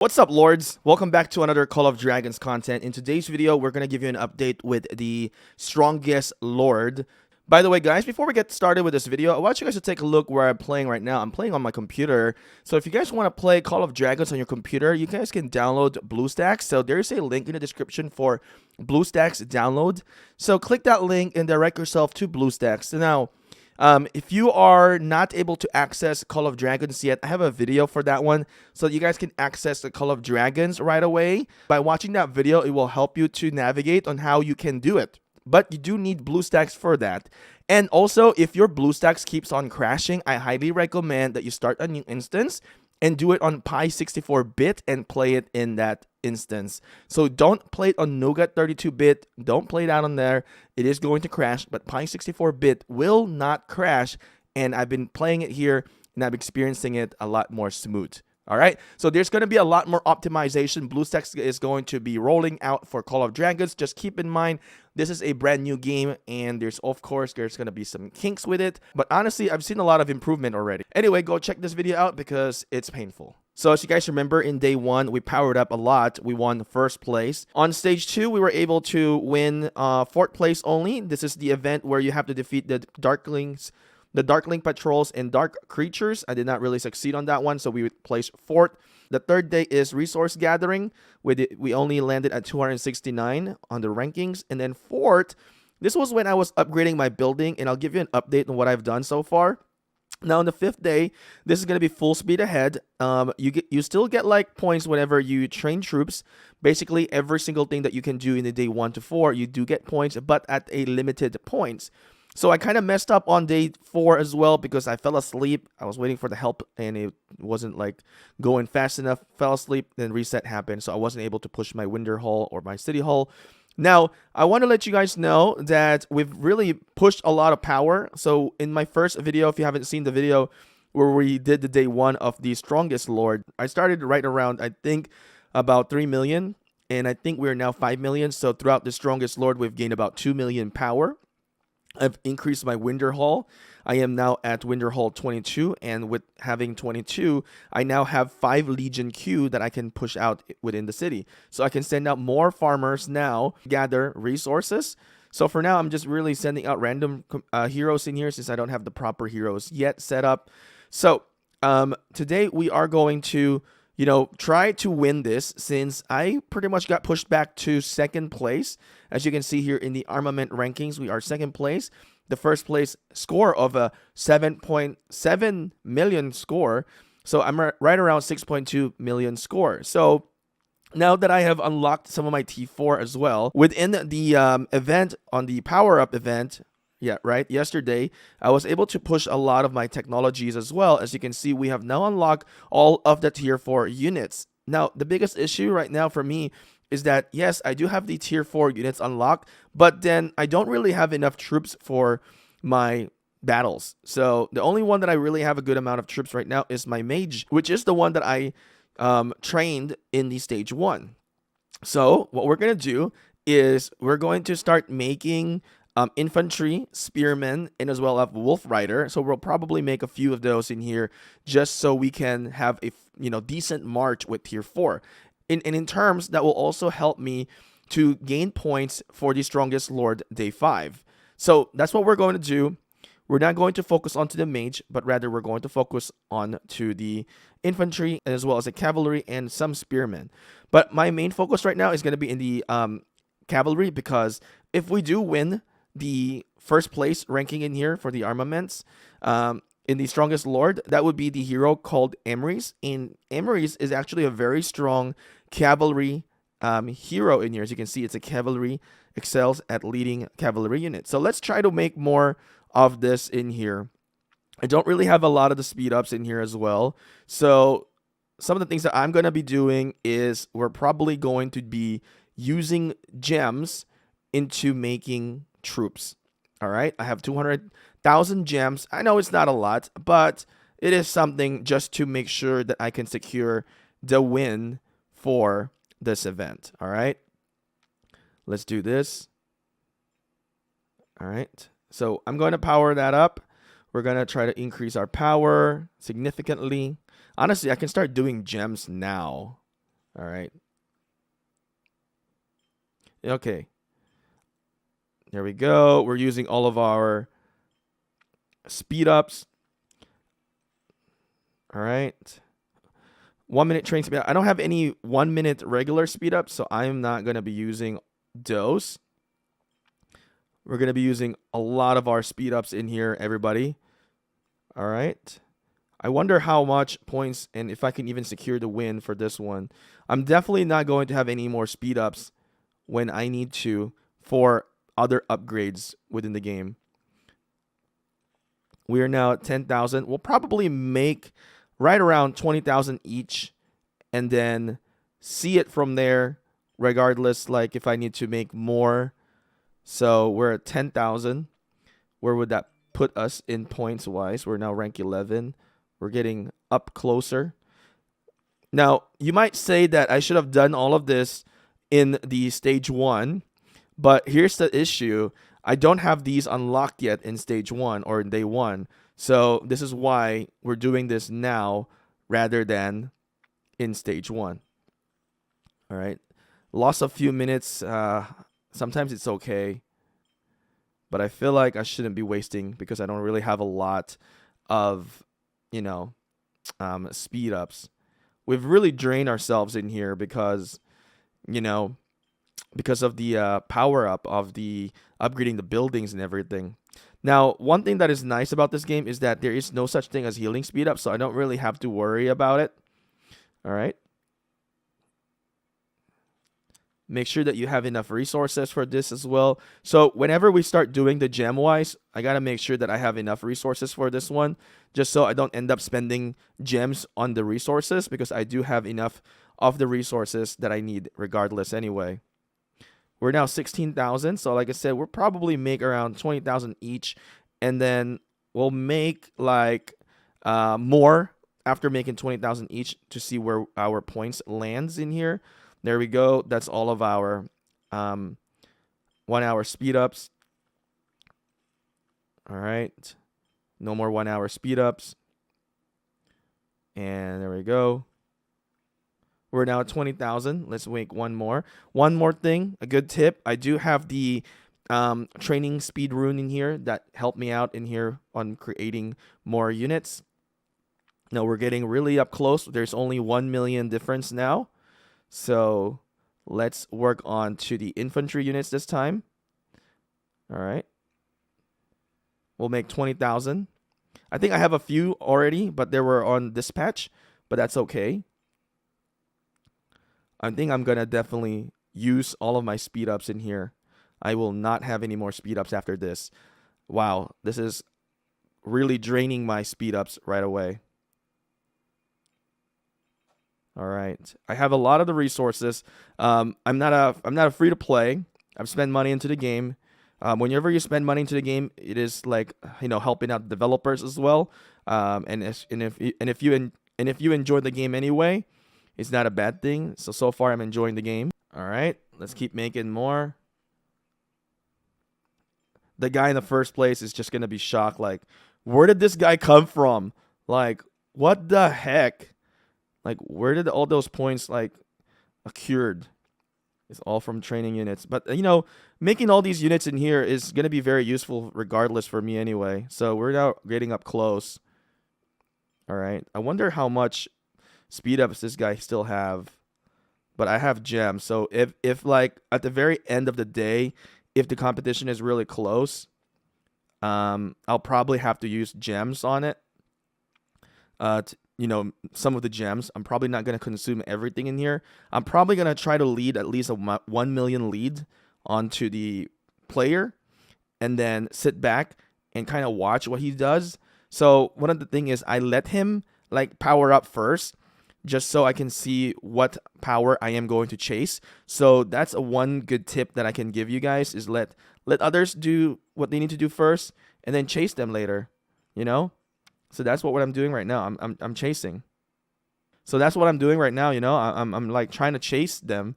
What's up, Lords? Welcome back to another Call of Dragons content. In today's video, we're going to give you an update with the strongest Lord. By the way, guys, before we get started with this video, I want you guys to take a look where I'm playing right now. I'm playing on my computer. So if you guys want to play Call of Dragons on your computer, you guys can download BlueStacks. So there's a link in the description for BlueStacks download. So click that link and direct yourself to BlueStacks. So now, if you are not able to access Call of Dragons yet, I have a video for that one so you guys can access the Call of Dragons right away. By watching that video, it will help you to navigate on how you can do it. But you do need BlueStacks for that. And also, if your BlueStacks keeps on crashing, I highly recommend that you start a new instance and do it on Pi 64-bit and play it in that instance. So don't play it on Nougat 32-bit. Don't play that on there. It is going to crash, but Pi 64-bit will not crash. And I've been playing it here and I'm experiencing it a lot more smooth. All right, so there's going to be a lot more optimization. BlueStacks is going to be rolling out for Call of Dragons. Just keep in mind, this is a brand new game, and there's going to be some kinks with it. But honestly, I've seen a lot of improvement already. Anyway, go check this video out because it's painful. So as you guys remember, in day 1, we powered up a lot. We won first place. On stage 2, we were able to win 4th place only. This is the event where you have to defeat the Darkling patrols and dark creatures. I did not really succeed on that one, so we placed 4th. The 3rd day is resource gathering. We only landed at 269 on the rankings. And then 4th, this was when I was upgrading my building, and I'll give you an update on what I've done so far. Now on the 5th day, this is going to be full speed ahead. You still get like points whenever you train troops. Basically, every single thing that you can do in the day 1 to 4, you do get points, but at a limited points. So I kind of messed up on day 4 as well because I fell asleep. I was waiting for the help and it wasn't like going fast enough. Fell asleep, then reset happened. So I wasn't able to push my Winter Hall or my City Hall. Now, I want to let you guys know that we've really pushed a lot of power. So in my first video, if you haven't seen the video where we did the day 1 of the strongest Lord, I started right around, I think, about 3 million. And I think we're now 5 million. So throughout the strongest Lord, we've gained about 2 million power. I've increased my Winter Hall. I am now at Winter Hall 22, and with having 22, I now have 5 Legion Q that I can push out within the city. So I can send out more farmers now, gather resources. So for now, I'm just really sending out random heroes in here since I don't have the proper heroes yet set up. So today we are going to try to win this since I pretty much got pushed back to 2nd place. As you can see here in the armament rankings, we are 2nd place. The 1st place score of a 7.7 million score. So I'm right around 6.2 million score. So now that I have unlocked some of my T4 as well, within the event on the power-up event, yesterday, I was able to push a lot of my technologies as well. As you can see, we have now unlocked all of the tier 4 units. Now, the biggest issue right now for me is that, yes, I do have the tier 4 units unlocked, but then I don't really have enough troops for my battles. So the only one that I really have a good amount of troops right now is my mage, which is the one that I trained in the stage 1. So what we're going to do is we're going to start making infantry, spearmen, and as well as wolf rider. So we'll probably make a few of those in here just so we can have a decent march with tier 4. And in terms, that will also help me to gain points for the strongest Lord day 5. So that's what we're going to do. We're not going to focus onto the mage, but rather we're going to focus on to the infantry as well as the cavalry and some spearmen. But my main focus right now is going to be in the cavalry, because if we do win the 1st place ranking in here for the armaments, in the strongest Lord, that would be the hero called Emrys. And Emrys is actually a very strong cavalry hero in here. As you can see, it's a cavalry, excels at leading cavalry units. So let's try to make more of this in here. I don't really have a lot of the speed ups in here as well. So some of the things that I'm going to be doing is we're probably going to be using gems into making troops. All right, I have 200,000 gems. I know it's not a lot, but it is something just to make sure that I can secure the win for this event. All right, let's do this. All right, so I'm going to power that up. We're going to try to increase our power significantly. Honestly, I can start doing gems now. All right. Okay. There we go. We're using all of our speed ups. All right. 1 minute train speed up. I don't have any 1 minute regular speed up, so I'm not going to be using those. We're going to be using a lot of our speed ups in here, everybody. All right. I wonder how much points and if I can even secure the win for this one. I'm definitely not going to have any more speed ups when I need to for other upgrades within the game. We are now at 10,000. We'll probably make right around 20,000 each and then see it from there regardless, like if I need to make more. So we're at 10,000. Where would that put us in points wise? We're now rank 11. We're getting up closer. Now, you might say that I should have done all of this in the stage 1, but here's the issue. I don't have these unlocked yet in stage 1 or in day 1. So this is why we're doing this now rather than in stage 1. All right. Lost a few minutes. Sometimes it's okay. But I feel like I shouldn't be wasting because I don't really have a lot of, speed ups. We've really drained ourselves in here because of the power up of the upgrading the buildings and everything. Now, one thing that is nice about this game is that there is no such thing as healing speed up, so I don't really have to worry about it. All right. Make sure that you have enough resources for this as well. So whenever we start doing the gem wise, I got to make sure that I have enough resources for this one, just so I don't end up spending gems on the resources, because I do have enough of the resources that I need regardless anyway. We're now 16,000. So like I said, we'll probably make around 20,000 each. And then we'll make like more after making 20,000 each to see where our points lands in here. There we go. That's all of our 1 hour speed ups. All right. No more 1 hour speed ups. And there we go. We're now at 20,000. Let's make one more. One more thing, a good tip. I do have the training speed rune in here that helped me out in here on creating more units. Now we're getting really up close. There's only 1 million difference now. So let's work on to the infantry units this time. All right. We'll make 20,000. I think I have a few already, but they were on dispatch, but that's okay. I think I'm going to definitely use all of my speed ups in here. I will not have any more speed ups after this. Wow, this is really draining my speed ups right away. All right, I have a lot of the resources. I'm not a free to play. I've spent money into the game. Whenever you spend money into the game, it is like helping out the developers as well. And if you enjoy the game anyway, it's not a bad thing. So far I'm enjoying the game. All right, let's keep making more. The guy in the first place is just gonna be shocked. Like, where did this guy come from? Like, what the heck? Like, where did all those points like occurred? It's all from training units. But making all these units in here is gonna be very useful regardless for me anyway. So we're now getting up close. All right. I wonder how much speed ups this guy still have. But I have gems. So if like at the very end of the day, if the competition is really close, I'll probably have to use gems on it. Some of the gems. I'm probably not going to consume everything in here. I'm probably going to try to lead at least a 1 million lead onto the player and then sit back and kind of watch what he does. So one of the thing is I let him like power up first, just so I can see what power I am going to chase. So that's one good tip that I can give you guys is let others do what they need to do first and then chase them later, So that's what I'm doing right now. I'm chasing. So that's what I'm doing right now, I'm like trying to chase them.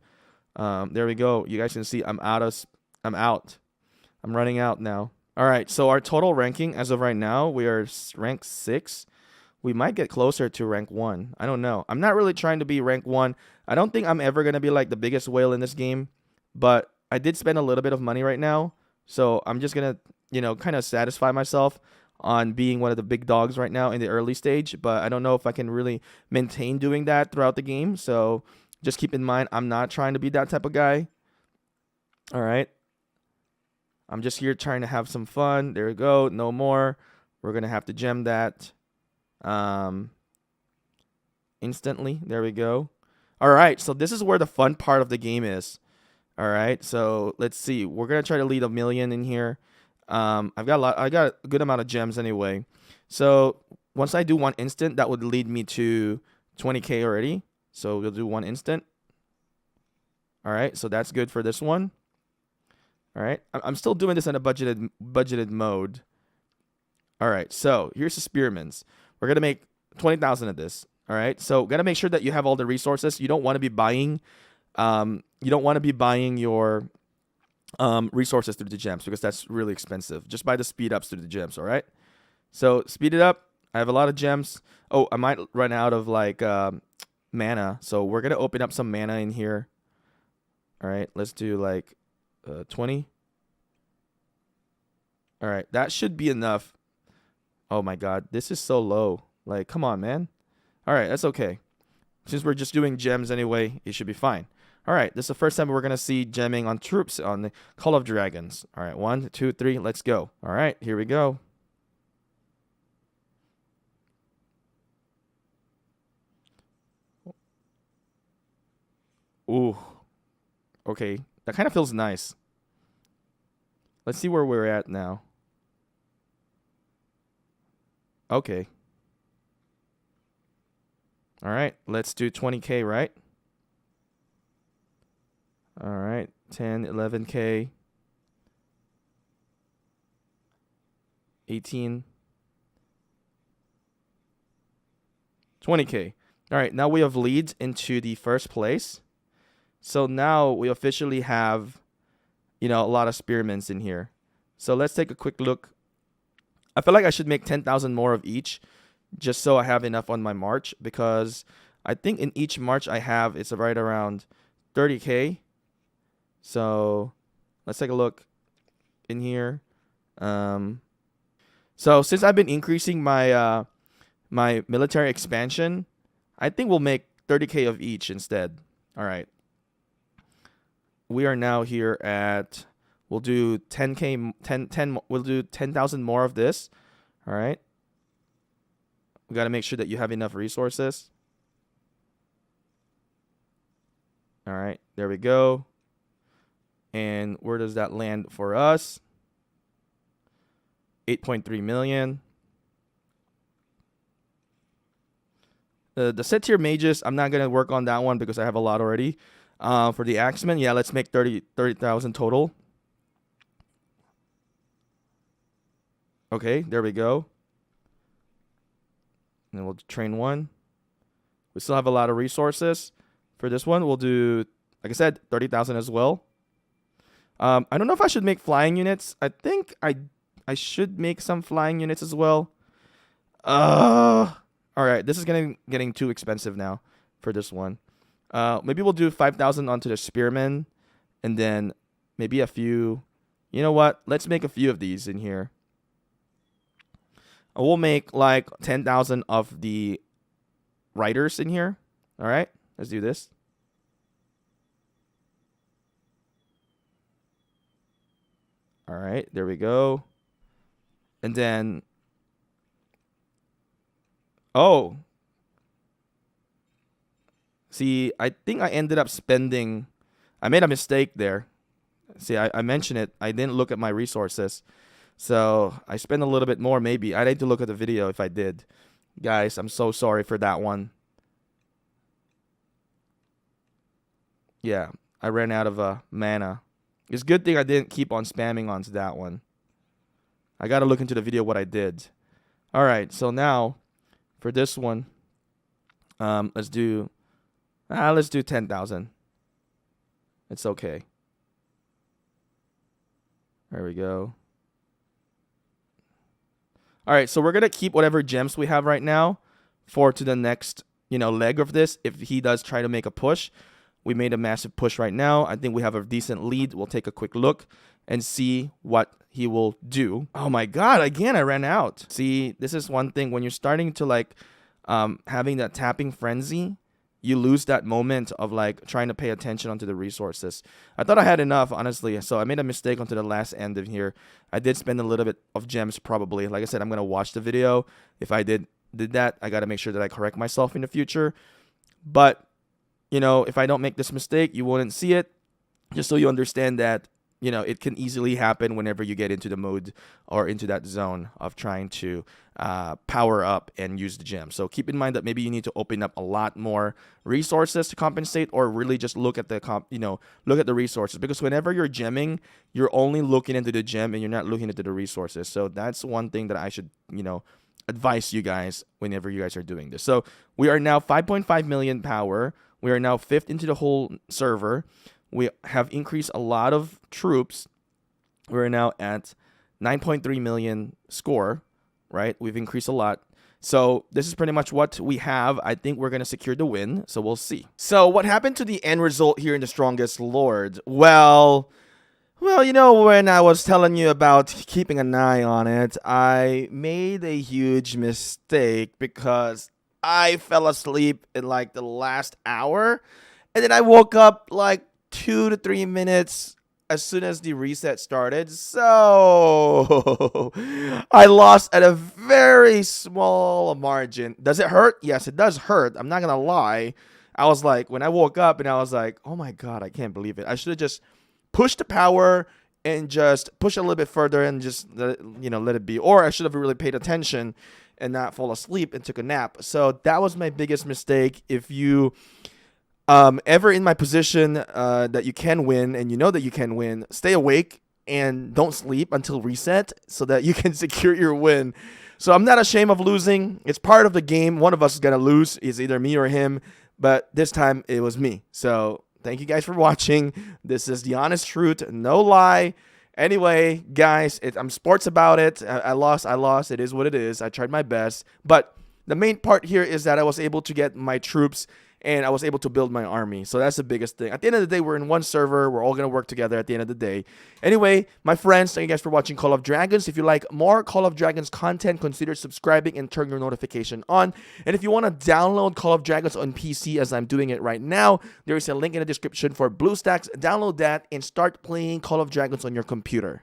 There we go. You guys can see I'm out. I'm running out now. All right, so our total ranking as of right now, we are rank 6. we might get closer to rank 1. I don't know. I'm not really trying to be rank 1. I don't think I'm ever going to be like the biggest whale in this game, but I did spend a little bit of money right now, so I'm just going to, you know, kind of satisfy myself on being one of the big dogs right now in the early stage, but I don't know if I can really maintain doing that throughout the game. So just keep in mind, I'm not trying to be that type of guy. All right. I'm just here trying to have some fun. There we go. No more. We're going to have to gem that instantly. There we go. All right. So this is where the fun part of the game is. All right. So let's see. We're going to try to lead 1 million in here. I got a good amount of gems anyway. So once I do 1 instant, that would lead me to 20K already. So we'll do 1 instant. All right. So that's good for this one. All right. I'm still doing this in a budgeted mode. All right. So here's the spearmins. We're going to make 20,000 of this. All right. So got to make sure that you have all the resources. You don't want to be buying, your resources through the gems, because that's really expensive. Just buy the speed ups through the gems. All right. So speed it up. I have a lot of gems. Oh, I might run out of like mana. So we're going to open up some mana in here. All right. Let's do like 20. All right. That should be enough. Oh my God. This is so low. Like, come on, man. All right. That's okay. Since we're just doing gems anyway, it should be fine. All right. This is the first time we're going to see gemming on troops on the Call of Dragons. All right. 1, 2, 3. Let's go. All right. Here we go. Ooh. Okay. That kind of feels nice. Let's see where we're at now. Okay. All right. Let's do 20K, right? All right. 10, 11K. 18. 20K. All right. Now we have leads into the first place. So now we officially have, you know, a lot of spearmins in here. So let's take a quick look. I feel like I should make 10,000 more of each, just so I have enough on my march, because I think in each march I have, it's right around 30K. So let's take a look in here. So since I've been increasing my my military expansion, I think we'll make 30K of each instead. All right. We are now here at, we'll do 10K, 10, we'll do 10,000 more of this. All right. We got to make sure that you have enough resources. All right. There we go. And where does that land for us? 8.3 million. The set tier mages, I'm not going to work on that one because I have a lot already. For the axemen, yeah, let's make 30,000 total. Okay, there we go. And then we'll train 1. We still have a lot of resources. For this one, we'll do, like I said, 30,000 as well. I don't know if I should make flying units. I think I should make some flying units as well. All right, this is getting too expensive now for this one. Maybe we'll do 5,000 onto the spearmen, and then maybe a few. You know what? Let's make a few of these in here. We'll make like 10,000 of the riders in here. All right, let's do this. All right, there we go. And then, oh, see, I think I ended up spending, I made a mistake there. See, I mentioned it. I didn't look at my resources. So I spent a little bit more maybe. I need to look at the video if I did. Guys, I'm so sorry for that one. Yeah, I ran out of mana. It's a good thing I didn't keep on spamming onto that one. I got to look into the video what I did. All right, so now for this one, let's do 10,000. It's okay. There we go. All right, so we're going to keep whatever gems we have right now. forward to the next, leg of this. If he does try to make a push, we made a massive push right now. I think we have a decent lead. We'll take a quick look and see what he will do. Oh my God, again, I ran out. See, this is one thing when you're starting to like having that tapping frenzy, you lose that moment of like trying to pay attention onto the resources. I thought I had enough, honestly. So I made a mistake onto the last end of here. I did spend a little bit of gems probably. Like I said, I'm going to watch the video. If I did that, I got to make sure that I correct myself in the future. But, if I don't make this mistake, you wouldn't see it. Just so you understand that, it can easily happen whenever you get into the mode or into that zone of trying to power up and use the gem. So keep in mind that maybe you need to open up a lot more resources to compensate, or really just look at the look at the resources, because whenever you're gemming, you're only looking into the gem and you're not looking into the resources. So that's one thing that I should advise you guys whenever you guys are doing this. So we are now 5.5 million power. We are now 5th into the whole server. We have increased a lot of troops. We're now at 9.3 million score, right? We've increased a lot. So this is pretty much what we have. I think we're going to secure the win. So we'll see. So what happened to the end result here in the Strongest Lord? Well, when I was telling you about keeping an eye on it, I made a huge mistake because I fell asleep in like the last hour. And then I woke up like 2 to 3 minutes as soon as the reset started. So I lost at a very small margin. Does it hurt? Yes, it does hurt. I'm not going to lie. I was like, when I woke up and I was like, oh my God, I can't believe it. I should have just pushed the power and just push a little bit further and just let it be. Or I should have really paid attention and not fall asleep and took a nap. So that was my biggest mistake. If you ever in my position that you can win and you know that you can win, stay awake and don't sleep until reset so that you can secure your win. So I'm not ashamed of losing. It's part of the game. One of us is going to lose. It's either me or him. But this time it was me. So thank you guys for watching. This is the honest truth. No lie. Anyway, guys, I'm sports about it. I lost. It is what it is. I tried my best. But the main part here is that I was able to get my troops and I was able to build my army. So that's the biggest thing. At the end of the day, we're in one server. We're all going to work together at the end of the day. Anyway, my friends, thank you guys for watching Call of Dragons. If you like more Call of Dragons content, consider subscribing and turn your notification on. And if you want to download Call of Dragons on PC, as I'm doing it right now, there is a link in the description for BlueStacks. Download that and start playing Call of Dragons on your computer.